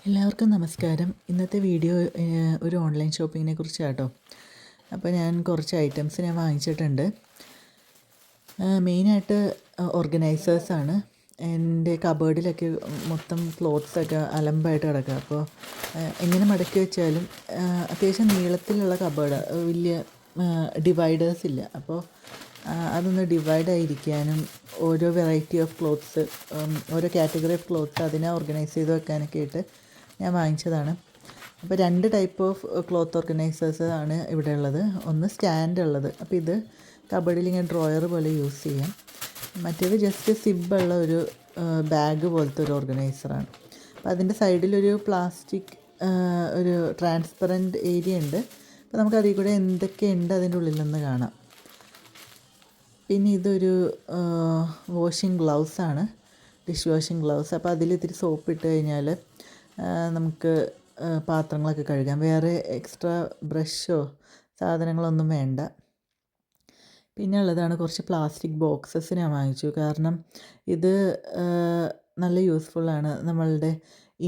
എല്ലാവർക്കും നമസ്കാരം. ഇന്നത്തെ വീഡിയോ ഒരു ഓൺലൈൻ ഷോപ്പിങ്ങിനെ കുറിച്ചാട്ടോ. അപ്പോൾ ഞാൻ കുറച്ച് ഐറ്റംസ് ഞാൻ വാങ്ങിച്ചിട്ടുണ്ട്. മെയിനായിട്ട് ഓർഗനൈസേഴ്സാണ്. എൻ്റെ കബേർഡിലൊക്കെ മൊത്തം ക്ലോത്ത്സൊക്കെ അലമ്പായിട്ട് കിടക്കുക. അപ്പോൾ എങ്ങനെ മടക്കി വെച്ചാലും അത്യാവശ്യം നീളത്തിലുള്ള കബേർഡ്, വലിയ ഡിവൈഡേഴ്സ് ഇല്ല. അപ്പോൾ അതൊന്ന് ഡിവൈഡായിരിക്കാനും ഓരോ വെറൈറ്റി ഓഫ് ക്ലോത്ത്സ്, ഓരോ കാറ്റഗറി ഓഫ് ക്ലോത്ത്സ് അതിനെ ഓർഗനൈസ് ചെയ്ത് വെക്കാനൊക്കെ ആയിട്ട് ഞാൻ വാങ്ങിച്ചതാണ്. അപ്പോൾ 2 ടൈപ്പ് ഓഫ് ക്ലോത്ത് ഓർഗനൈസേഴ്സ് ആണ് ഇവിടെ ഉള്ളത്. ഒന്ന് സ്റ്റാൻഡ് ഉള്ളത്, അപ്പോൾ ഇത് കബഡിൽ ഇങ്ങനെ ഡ്രോയർ പോലെ യൂസ് ചെയ്യാം. മറ്റേത് ജസ്റ്റ് സിബുള്ള ഒരു ബാഗ് പോലത്തെ ഒരു ഓർഗനൈസറാണ്. അപ്പോൾ അതിൻ്റെ സൈഡിലൊരു പ്ലാസ്റ്റിക് ഒരു ട്രാൻസ്പെറൻറ്റ് ഏരിയ ഉണ്ട്. അപ്പോൾ നമുക്ക് അതിൽ കൂടെ എന്തൊക്കെയുണ്ട് അതിൻ്റെ ഉള്ളിൽ നിന്ന് കാണാം. പിന്നെ ഇതൊരു വാഷിംഗ് ഗ്ലൗസാണ്, ഡിഷ് വാഷിംഗ് ഗ്ലൗസ്. അപ്പോൾ അതിൽ ഇത്തിരി സോപ്പ് ഇട്ട് കഴിഞ്ഞാൽ നമുക്ക് പാത്രങ്ങളൊക്കെ കഴുകാം. വേറെ എക്സ്ട്രാ ബ്രഷോ സാധനങ്ങളൊന്നും വേണ്ട. പിന്നെ ഉള്ളതാണ് കുറച്ച് പ്ലാസ്റ്റിക് ബോക്സസ് ഞാൻ വാങ്ങിച്ചു. കാരണം ഇത് നല്ല യൂസ്ഫുള്ളാണ്. നമ്മളുടെ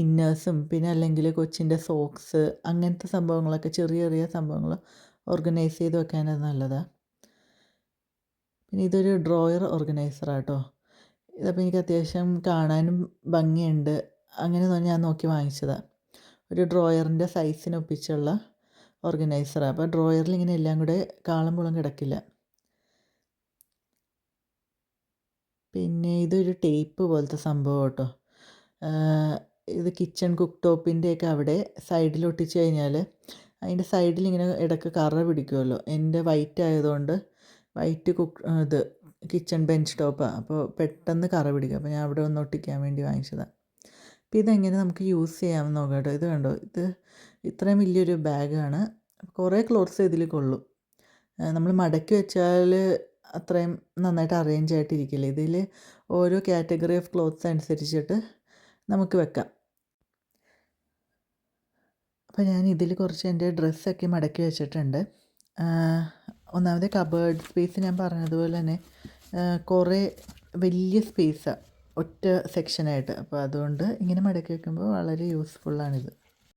ഇന്നേഴ്സും പിന്നെ അല്ലെങ്കിൽ കൊച്ചിൻ്റെ സോക്സ് അങ്ങനത്തെ സംഭവങ്ങളൊക്കെ, ചെറിയ ചെറിയ സംഭവങ്ങൾ ഓർഗനൈസ് ചെയ്ത് വെക്കാനത് നല്ലതാണ്. പിന്നെ ഇതൊരു ഡ്രോയർ ഓർഗനൈസറാട്ടോ. ഇതപ്പോൾ എനിക്ക് അത്യാവശ്യം കാണാനും ഭംഗിയുണ്ട്, അങ്ങനെ ഞാൻ നോക്കി വാങ്ങിച്ചതാണ്. ഒരു ഡ്രോയറിൻ്റെ സൈസിന് ഒപ്പിച്ചുള്ള ഓർഗനൈസറാണ്. അപ്പോൾ ഡ്രോയറിൽ ഇങ്ങനെ എല്ലാം കൂടെ കാളം പുളം കിടക്കില്ല. പിന്നെ ഇതൊരു ടേപ്പ് പോലത്തെ സംഭവം കേട്ടോ. ഇത് കിച്ചൺ കുക്ക് ടോപ്പിൻ്റെയൊക്കെ അവിടെ സൈഡിൽ ഒട്ടിച്ച് കഴിഞ്ഞാൽ അതിൻ്റെ സൈഡിൽ ഇങ്ങനെ ഇടയ്ക്ക് കറ പിടിക്കുമല്ലോ. എൻ്റെ വൈറ്റ് ആയതുകൊണ്ട്, വൈറ്റ് ഇത് കിച്ചൺ ബെഞ്ച് ടോപ്പാണ്, അപ്പോൾ പെട്ടെന്ന് കറ പിടിക്കും. അപ്പോൾ ഞാൻ അവിടെ ഒന്ന് ഒട്ടിക്കാൻ വേണ്ടി വാങ്ങിച്ചതാണ്. അപ്പോൾ ഇതെങ്ങനെ നമുക്ക് യൂസ് ചെയ്യാമെന്ന് നോക്കാം കേട്ടോ. ഇത് കണ്ടോ, ഇത് ഇത്രയും വലിയൊരു ബാഗാണ്. കുറേ ക്ലോത്ത്സ് ഇതിൽ കൊള്ളും. നമ്മൾ മടക്കി വെച്ചാൽ അത്രയും നന്നായിട്ട് അറേഞ്ച് ആയിട്ടിരിക്കില്ല. ഇതിൽ ഓരോ കാറ്റഗറി ഓഫ് ക്ലോത്ത്സ് അനുസരിച്ചിട്ട് നമുക്ക് വെക്കാം. അപ്പോൾ ഞാൻ ഇതിൽ കുറച്ച് എൻ്റെ ഡ്രസ്സൊക്കെ മടക്കി വെച്ചിട്ടുണ്ട്. ഒന്നാമത് കബേർഡ് സ്പേസ് ഞാൻ പറഞ്ഞതുപോലെ തന്നെ കുറേ വലിയ സ്പേസാണ് ഒറ്റ സെക്ഷനായിട്ട്. അപ്പോൾ അതുകൊണ്ട് ഇങ്ങനെ മടക്കി വയ്ക്കുമ്പോൾ വളരെ യൂസ്ഫുള്ളാണിത്.